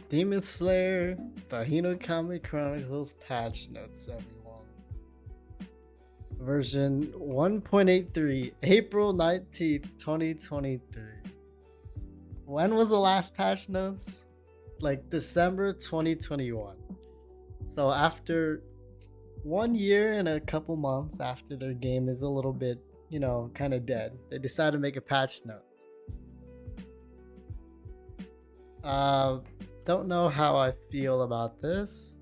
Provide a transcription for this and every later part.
Demon Slayer by Hinokami Chronicles patch notes, everyone. Version 1.83, April 19th, 2023. When was the last patch notes? Like December 2021. So after 1 year and a couple months after their game is a little bit, kind of dead, they decided to make a patch note. Don't know how I feel about this.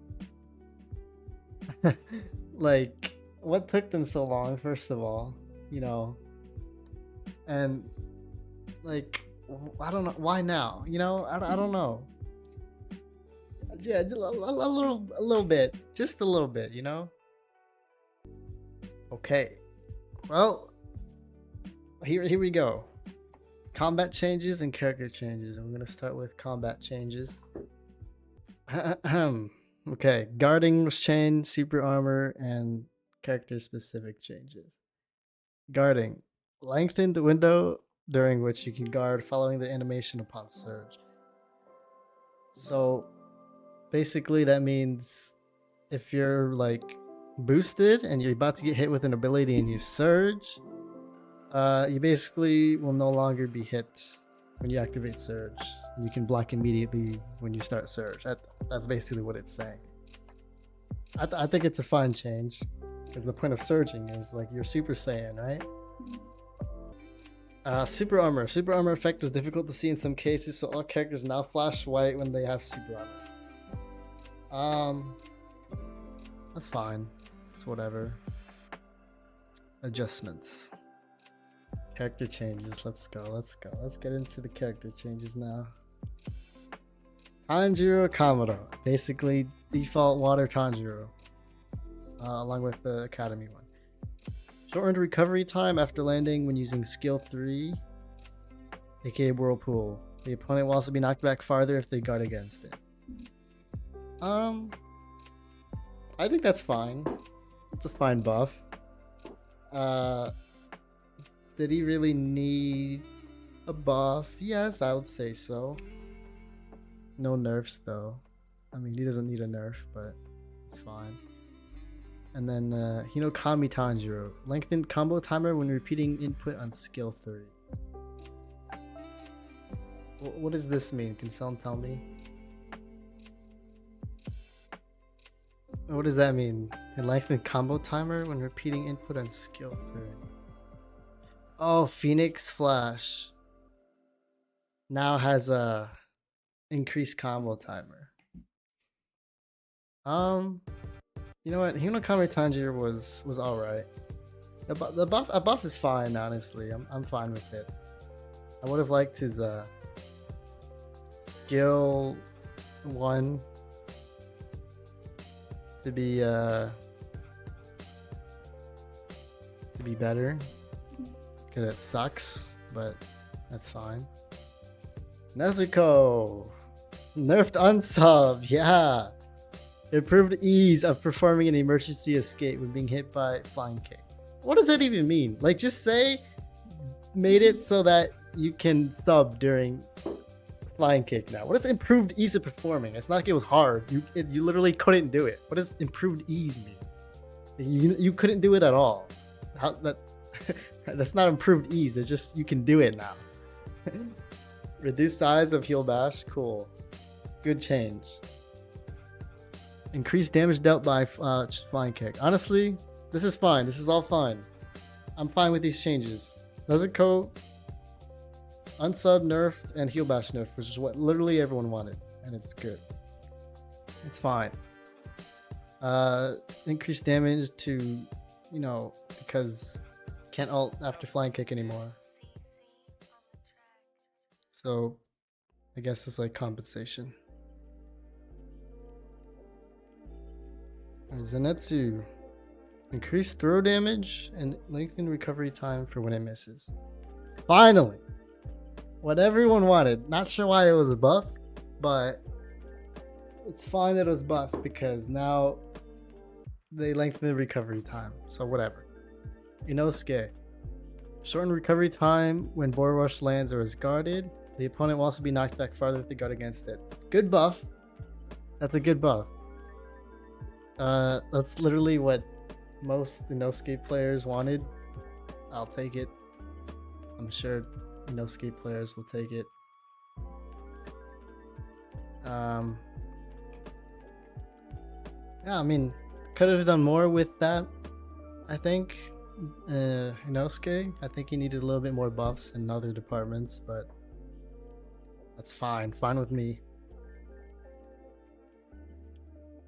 Like, what took them so long, first of all, and like, I don't know why now. I don't know. Yeah, a little bit, just a little bit. Okay, well, here we go. Combat changes and character changes. I'm gonna start with combat changes. Okay, guarding was changed, super armor, and character specific changes. Guarding. Lengthen the window during which you can guard following the animation upon surge. So basically that means if you're like boosted and you're about to get hit with an ability and you surge, you basically will no longer be hit when you activate surge. You can block immediately when you start surge. That's basically what it's saying. I think it's a fine change, because the point of surging is like you're Super Saiyan, right? Super armor. Super armor effect was difficult to see in some cases, so all characters now flash white when they have super armor. That's fine. It's whatever. Adjustments. Character changes. Let's go. Let's get into the character changes now. Tanjiro Kamado. Basically, default water Tanjiro. Along with the Academy one. Shortened recovery time after landing when using skill 3, aka Whirlpool. The opponent will also be knocked back farther if they guard against it. I think that's fine. It's a fine buff. Did he really need a buff? Yes, I would say so. No nerfs though. I mean, he doesn't need a nerf, but it's fine. And then Hinokami Tanjiro. Lengthened combo timer when repeating input on skill 3. What does this mean? Can someone tell me? What does that mean? A lengthened combo timer when repeating input on skill 3. Oh, Phoenix Flash now has a increased combo timer. You know what? Hinokami Tanjiro was all right. A buff is fine, honestly. I'm fine with it. I would have liked his skill 1 to be better, because it sucks, but that's fine. Nezuko nerfed unsub, yeah. Improved ease of performing an emergency escape when being hit by flying kick. What does that even mean? Like, just say made it so that you can sub during flying kick now. What does improved ease of performing? It's not like it was hard. You literally couldn't do it. What does improved ease mean? You couldn't do it at all. That's not improved ease. It's just you can do it now. Reduced size of heal bash. Cool. Good change. Increased damage dealt by flying kick. Honestly, this is fine. This is all fine. I'm fine with these changes. Nezuko unsub nerfed and heal bash nerfed, which is what literally everyone wanted, and it's good. It's fine. Increased damage to, because can't ult after flying kick anymore. So I guess it's like compensation. Zenitsu. Increased throw damage and lengthened recovery time for when it misses. Finally! What everyone wanted. Not sure why it was a buff, but it's fine that it was buffed, because now they lengthen the recovery time. So whatever. Inosuke. Shortened recovery time when Boar Rush lands or is guarded. The opponent will also be knocked back farther if they guard against it. Good buff. That's a good buff. That's literally what most Inosuke players wanted. I'll take it. I'm sure Inosuke players will take it. Yeah, I mean, could have done more with that, I think. Inosuke, I think he needed a little bit more buffs in other departments, but that's fine with me.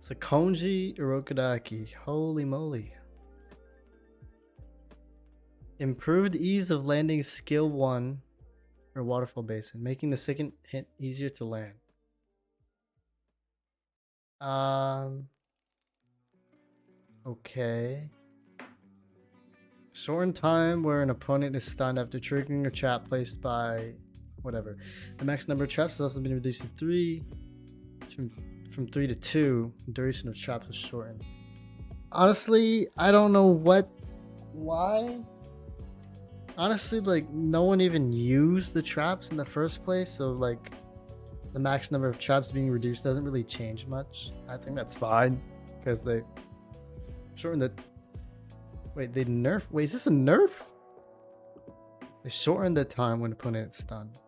Sakonji Urokodaki, holy moly. Improved ease of landing skill 1 or waterfall basin, making the second hit easier to land. Okay. Shorten time where an opponent is stunned after triggering a trap placed by whatever. The max number of traps has also been reduced to 3. From 3 to 2. The duration of traps is shortened. Honestly, I don't know why. Honestly, like, no one even used the traps in the first place, so like the max number of traps being reduced doesn't really change much. I think that's fine because they shortened the. Wait, they nerf? Wait, is this a nerf? They shortened the time when opponent is stunned.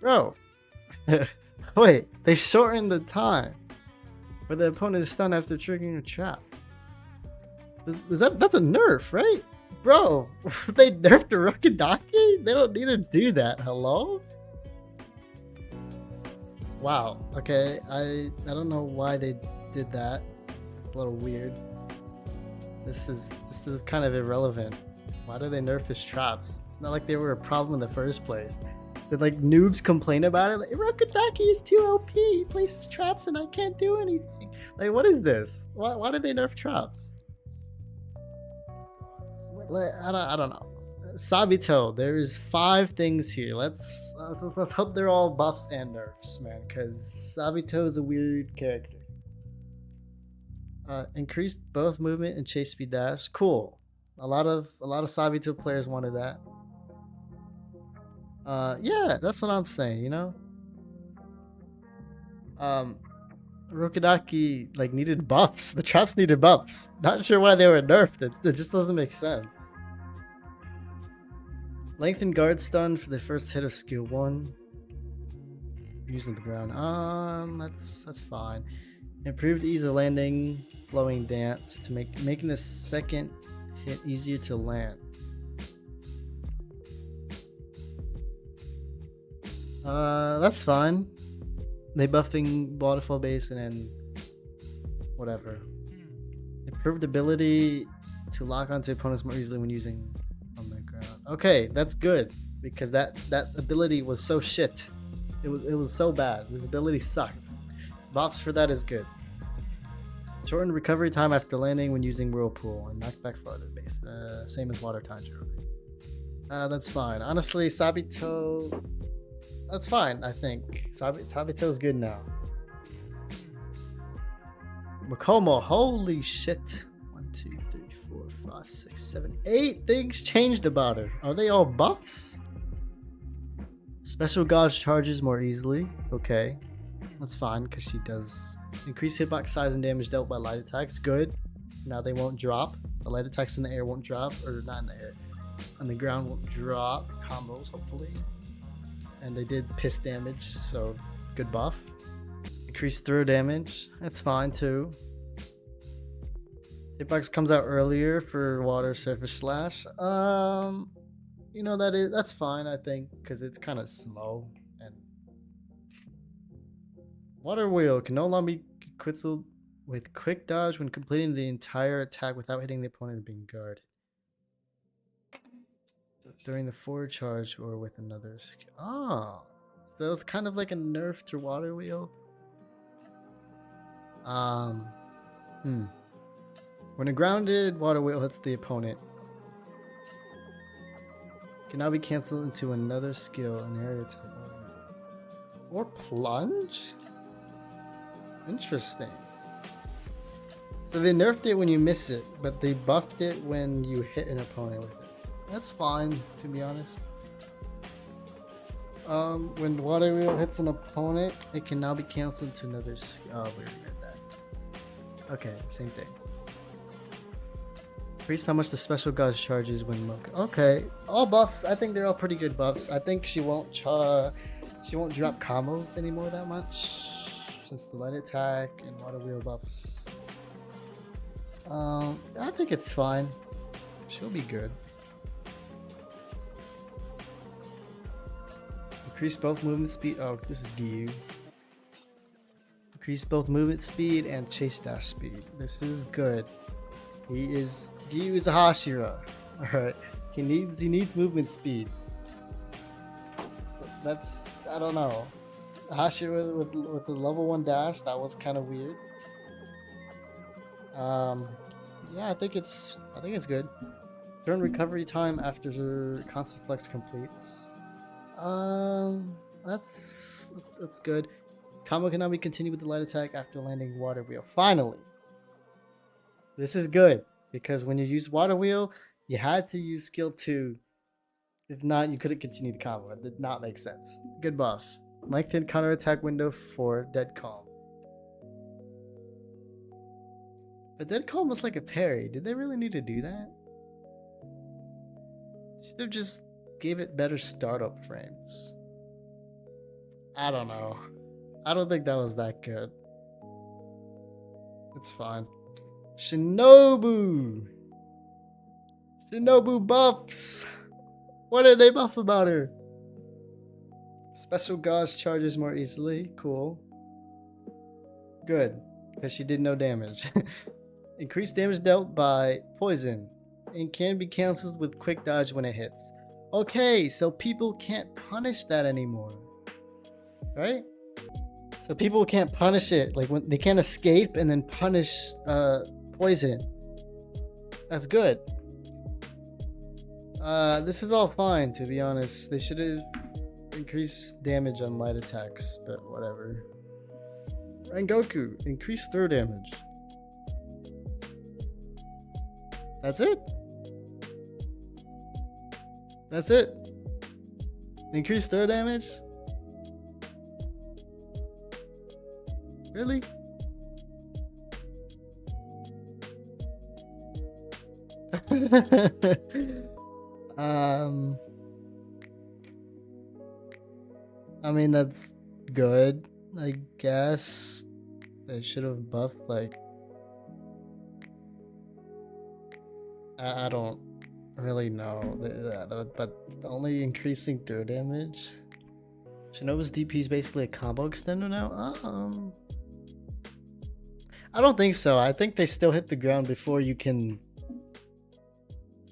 Bro, wait, they shortened the time where the opponent is stunned after triggering a trap. That's a nerf, right? Bro, they nerfed the Rokidaki? They don't need to do that. Hello? Wow. Okay, I don't know why they did that. It's a little weird. This is kind of irrelevant. Why did they nerf his traps? It's not like they were a problem in the first place. Did like noobs complain about it? Like, Rokidaki is too OP. He places traps and I can't do anything. Like, what is this? Why did they nerf traps? Like, I don't know. Sabito, there is 5 things here. Let's hope they're all buffs and nerfs, man, because Sabito is a weird character. Increased both movement and chase speed dash. Cool. A lot of Sabito players wanted that. Yeah, that's what I'm saying, you know? Rokidaki like needed buffs. The traps needed buffs. Not sure why they were nerfed. It just doesn't make sense. Lengthen guard stun for the first hit of skill 1. Using the ground. That's fine. Improved ease of landing, flowing dance to making the second hit easier to land. That's fine. They buffing waterfall basin and whatever. Improved ability to lock onto opponents more easily when using on the ground. Okay, that's good because that ability was so shit. It was so bad. His ability sucked. Buffs for that is good. Shortened recovery time after landing when using whirlpool and knocked back farther base. Same as water tanjiro. That's fine. Honestly, Sabito. That's fine, I think. Sabito's good now. Makomo, holy shit. 1, 2, 3, 4, 5, 6, 7, 8 things changed about her. Are they all buffs? Special gauge charges more easily. Okay. That's fine, because she does increase hitbox size and damage dealt by light attacks. Good. Now they won't drop. The light attacks in the air won't drop. Or not in the air. On the ground won't drop. Combos, hopefully. And they did piss damage, so good buff. Increased throw damage, that's fine too. Hitbox comes out earlier for water surface slash. You know that's fine, I think, because it's kind of slow. And water wheel can no longer be quizzled with quick dodge when completing the entire attack without hitting the opponent and being guarded. During the forward charge or with another skill. Oh, so it's kind of like a nerf to water wheel. When a grounded water wheel hits the opponent, it can now be canceled into another skill, an area attack, or plunge. Interesting. So they nerfed it when you miss it, but they buffed it when you hit an opponent with it. That's fine, to be honest. When water wheel hits an opponent, it can now be canceled to another skill. Oh, we already read that. Okay, same thing. Increase how much the special gauge charges when okay, all buffs. I think they're all pretty good buffs. I think she won't drop combos anymore that much since the light attack and water wheel buffs. I think it's fine. She'll be good. Increase both movement speed. Oh, this is Gyu. Increase both movement speed and chase dash speed. This is good. Gyu is a Hashira. Alright. He needs movement speed. That's, I don't know. Hashira with the level 1 dash, that was kind of weird. Yeah, I think it's good. Turn recovery time after constant flex completes. That's good. Combo can now be continued with the light attack after landing water wheel. Finally, this is good because when you use water wheel, you had to use skill 2. If not, you couldn't continue the combo. It did not make sense. Good buff. Lengthened counter attack window for Dead Calm. But Dead Calm was like a parry. Did they really need to do that? Should have just gave it better startup frames. I don't know. I don't think that was that good. It's fine. Shinobu! Shinobu buffs! What did they buff about her? Special gauge charges more easily. Cool. Good. Because she did no damage. Increased damage dealt by poison. And can be cancelled with quick dodge when it hits. Okay, so people can't punish that anymore. Right? So people can't punish it. Like when they can't escape and then punish poison. That's good. This is all fine, to be honest. They should have increased damage on light attacks, but whatever. Rengoku, increase throw damage. That's it? That's it? Increase throw damage? Really? I mean, that's good, I guess. They should have buffed, like, I don't really know, but only increasing throw damage. Shinobu's DP is basically a combo extender now? I don't think so. I think they still hit the ground before you can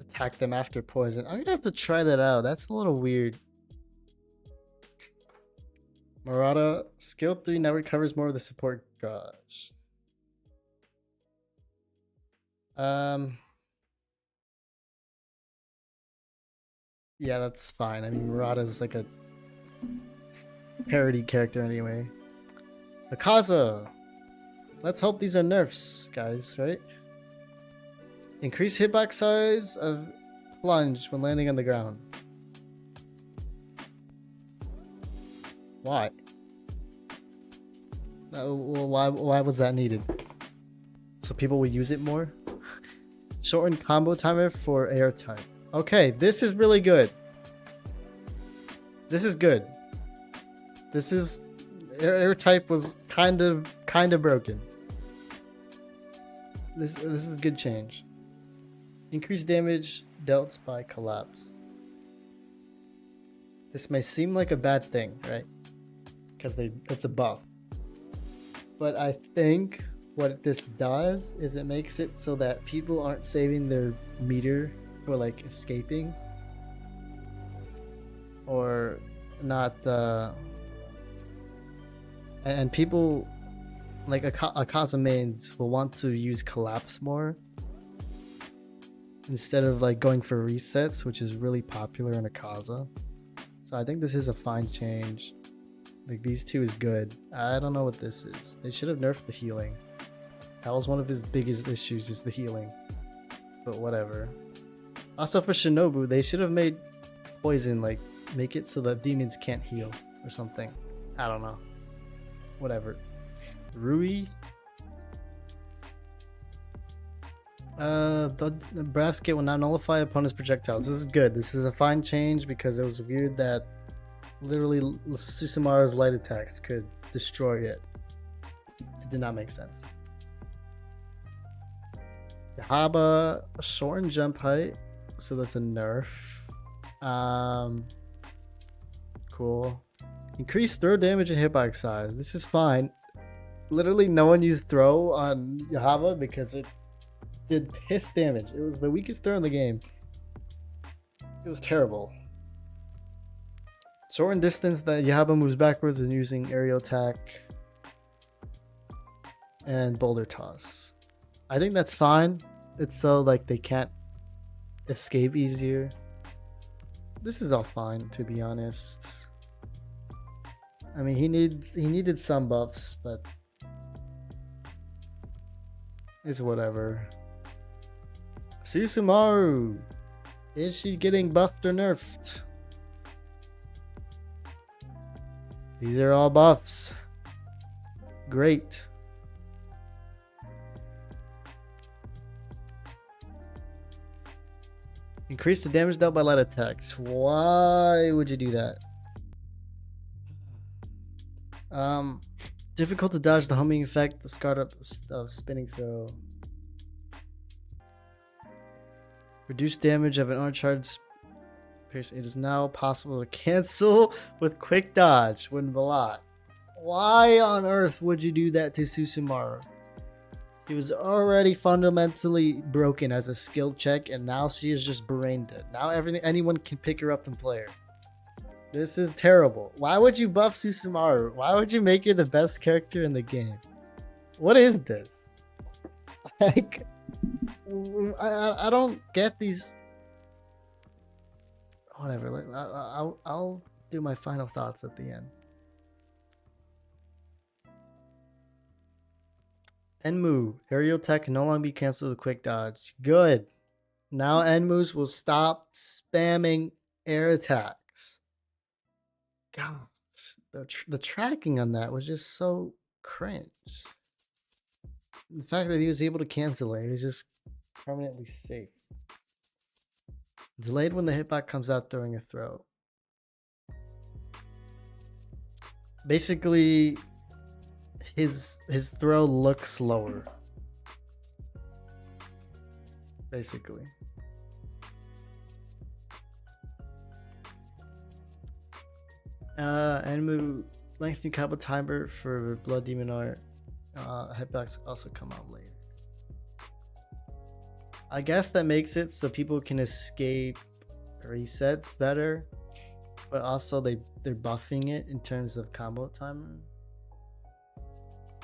attack them after poison. I'm gonna have to try that out. That's a little weird. Murata, skill 3 now recovers more of the support gauge. Yeah, that's fine. I mean, Murata's like a parody character anyway. Akaza! Let's hope these are nerfs, guys, right? Increase hitbox size of plunge when landing on the ground. Why? Well, why was that needed? So people will use it more? Shorten combo timer for air type. Okay, this is really good. This is good. This is air type was kind of broken. This is a good change. Increased damage dealt by collapse. This may seem like a bad thing, right? Because it's a buff. But I think what this does is it makes it so that people aren't saving their meter for like escaping. Or not and people like Akaza mains will want to use collapse more instead of like going for resets, which is really popular in Akaza. So I think this is a fine change. Like these two is good. I don't know what this is. They should have nerfed the healing. That was one of his biggest issues, is the healing. But whatever. Also for Shinobu, they should have made poison like make it so that demons can't heal or something. I don't know. Whatever. Rui. The basket will not nullify opponent's projectiles. This is good. This is a fine change because it was weird that literally Susumaru's light attacks could destroy it. It did not make sense. Yahaba, shorten jump height, so that's a nerf. Cool. Increase throw damage and hitbox size. This is fine. Literally no one used throw on Yahaba because it did piss damage. It was the weakest throw in the game. It was terrible. Shorten distance that Yahaba moves backwards when using aerial attack and boulder toss. I think that's fine. It's so like they can't escape easier. This is all fine, to be honest. I mean, he needed some buffs, but it's whatever. Susumaru, is she getting buffed or nerfed? These are all buffs. Great. Increase the damage dealt by light attacks. Why would you do that? Difficult to dodge the homing effect, the startup of spinning throw. Reduce damage of an uncharged pierce. It is now possible to cancel with quick dodge when blocked. Why on earth would you do that to Susumaru? He was already fundamentally broken as a skill check, and now she is just brain dead. Now anyone can pick her up and play her. This is terrible. Why would you buff Susumaru? Why would you make her the best character in the game? What is this? Like, I don't get these. Whatever. Like, I'll do my final thoughts at the end. Enmu, aerial attack can no longer be cancelled with quick dodge. Good. Now Enmus will stop spamming air attacks. Gosh, the tracking on that was just so cringe. The fact that he was able to cancel it, he was just permanently safe. Delayed when the hitbox comes out during a throw. Basically, his throw looks slower. Basically. Enmu lengthening combo timer for Blood Demon art. Hitbox also come out later. I guess that makes it so people can escape resets better, but also they're buffing it in terms of combo timer.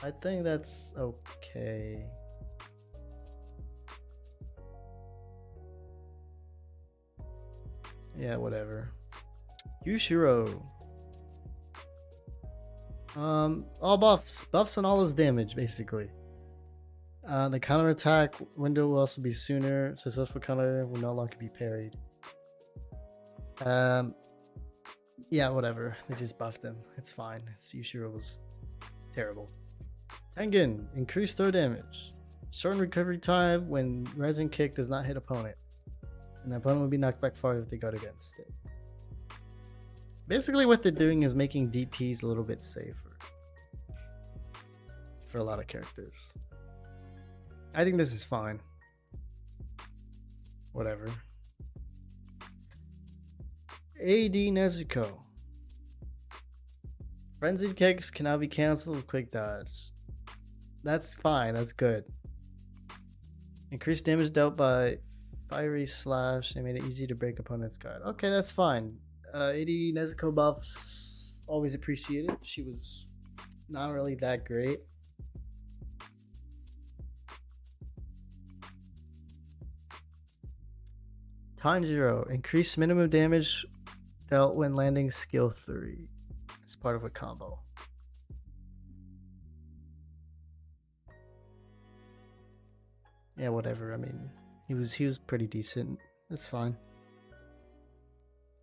I think that's okay. Yeah, whatever. Yushiro. All buffs on all his damage, basically. The counter attack window will also be sooner. Successful counter will no longer be parried. Yeah, whatever. They just buffed him. It's fine. Yushiro was terrible. Tengen, increased throw damage. Shorten recovery time when rising kick does not hit opponent. And the opponent will be knocked back farther if they guard against it. Basically what they're doing is making DPs a little bit safer. For a lot of characters. I think this is fine. Whatever. AD Nezuko. Frenzied kicks can now be cancelled with quick dodge. That's fine, that's good. Increased damage dealt by fiery slash. They made it easy to break opponent's guard. Okay, that's fine. AD Nezuko buffs, always appreciated. She was not really that great. Tanjiro, increased minimum damage dealt when landing skill 3 as part of a combo. Yeah, whatever. I mean, he was pretty decent. That's fine.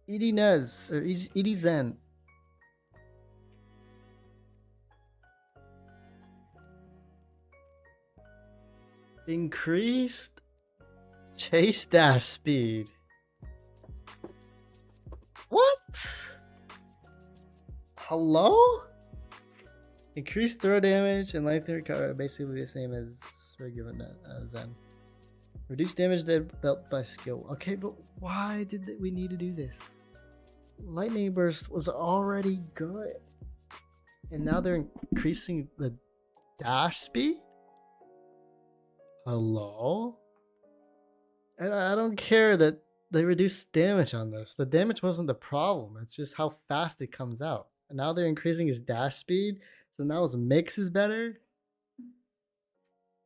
Edinez or Edizen. Increased chase dash speed. What? Hello? Increased throw damage and length recover are basically the same as regular Zen. Reduce damage dealt by skill. Okay, but why did we need to do this? Lightning Burst was already good. And now they're increasing the dash speed? Hello? And I don't care that they reduced damage on this. The damage wasn't the problem. It's just how fast it comes out. And now they're increasing his dash speed. So now his mix is better.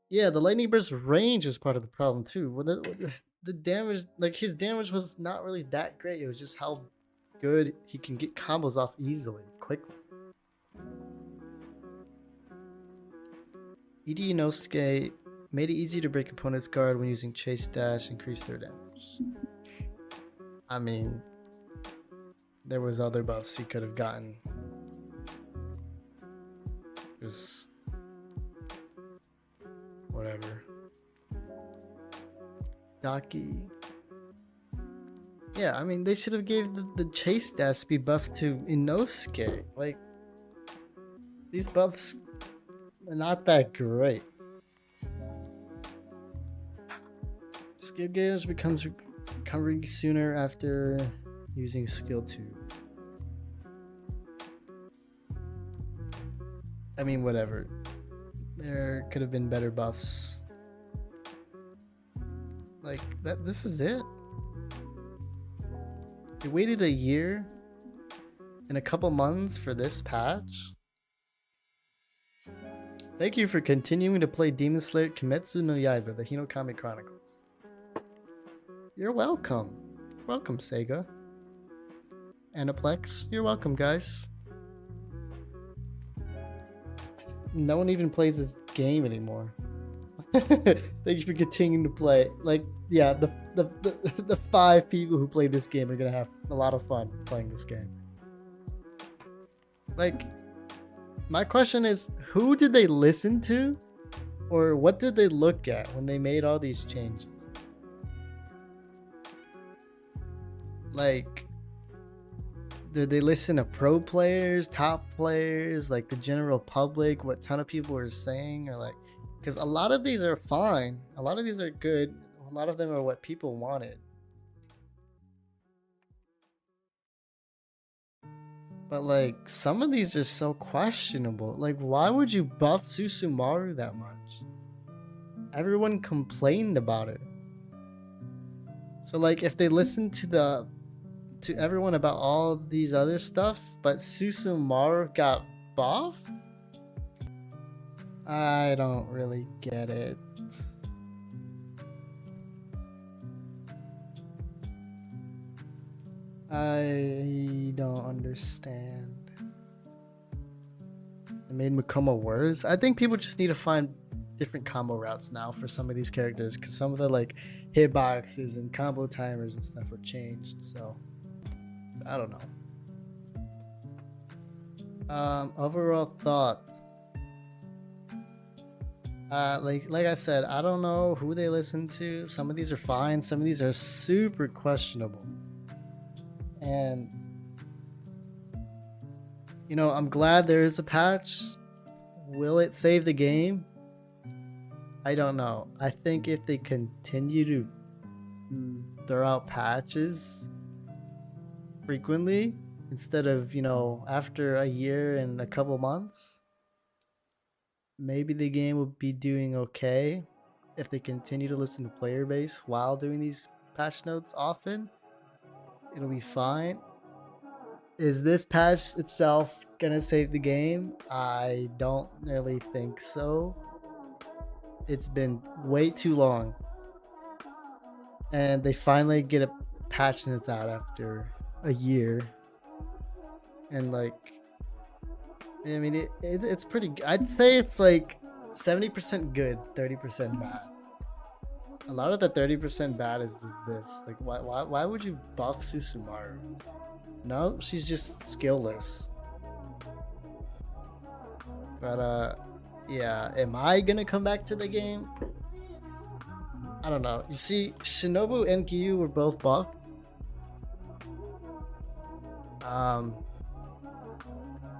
Yeah, the lightning burst range is part of the problem too. Well, the damage, like his damage was not really that great. It was just how good he can get combos off easily, quickly. ED Inosuke made it easy to break opponent's guard when using chase dash, increase their damage. I mean, there was other buffs he could have gotten. Just whatever. Daki. Yeah, I mean, they should have gave the chase dash speed buff to Inosuke. Like, these buffs are not that great. Skill gauge becomes recovering sooner after using skill 2. I mean, whatever. There could have been better buffs. Like, this is it. They waited a year and a couple months for this patch. Thank you for continuing to play Demon Slayer Kimetsu no Yaiba, the Hinokami Chronicles. You're welcome. Welcome, Sega. Aniplex, you're welcome, guys. No one even plays this game anymore. Thank you for continuing to play. Like, yeah, the 5 people who play this game are gonna have a lot of fun playing this game. Like, my question is, who did they listen to? Or what did they look at when they made all these changes? Like, did they listen to pro players, top players, like the general public, what ton of people were saying? Or like, because a lot of these are fine, a lot of these are good, a lot of them are what people wanted. But like, some of these are so questionable. Like, why would you buff Susumaru that much? Everyone complained about it. So like, if they listened to everyone about all these other stuff, but Susumaru got buffed? I don't really get it. I don't understand. It made Mukoma worse. I think people just need to find different combo routes now for some of these characters, because some of the like hitboxes and combo timers and stuff are changed. So I don't know. Overall thoughts. Like I said, I don't know who they listen to. Some of these are fine. Some of these are super questionable. And you know, I'm glad there is a patch. Will it save the game? I don't know. I think if they continue to throw out patches frequently instead of, you know, after a year and a couple months, maybe the game will be doing okay. If they continue to listen to player base while doing these patch notes often, it'll be fine. Is this patch itself gonna save the game? I don't really think so. It's been way too long, and they finally get a patch notes out after a year, and like, I mean, it's pretty. I'd say it's like 70% good, 30% bad. A lot of the 30% bad is just this. Like, why would you buff Susumaru? No, she's just skillless. But yeah, am I gonna come back to the game? I don't know. You see, Shinobu and Giyu were both buffed.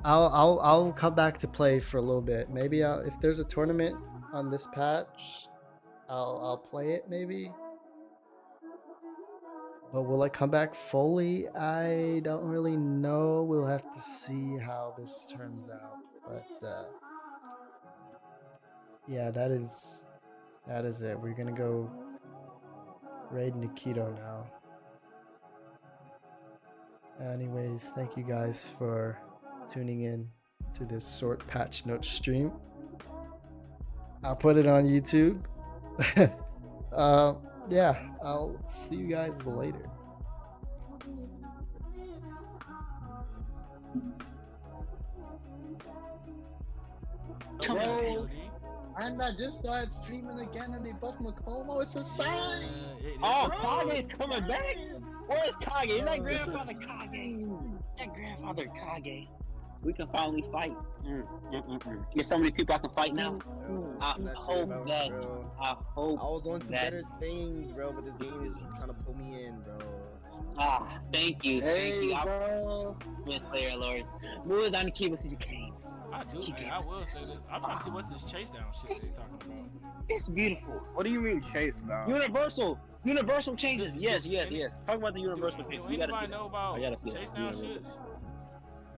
I'll come back to play for a little bit. Maybe if there's a tournament on this patch, I'll play it maybe. But will I come back fully? I don't really know. We'll have to see how this turns out. But yeah, that is it. We're gonna go raid Nikito now. Anyways, thank you guys for tuning in to this short patch notes stream. I'll put it on YouTube. Yeah, I'll see you guys later. Bro, and I just started streaming again and they buffed Makomo. It's a sign. Oh, Kage's coming back? Where's Kage? Is that Oh, grandfather Kage? That grandfather Kage. We can finally fight. There's so many people I can fight now. I hope that. I hope. I was doing some that- better things, bro, but this game is trying to pull me in, bro. Ah, thank you. Thank you. Bro. I'm Slayer Lord. Moves on the key with you came. I do, man. I will say that. I'm trying to see what's this chase down shit they talking about. It's beautiful. What do you mean chase now? Universal changes. Yes. Talk about the universal Do changes. We gotta see anybody that. know about I gotta see that. chase down Universal. shits?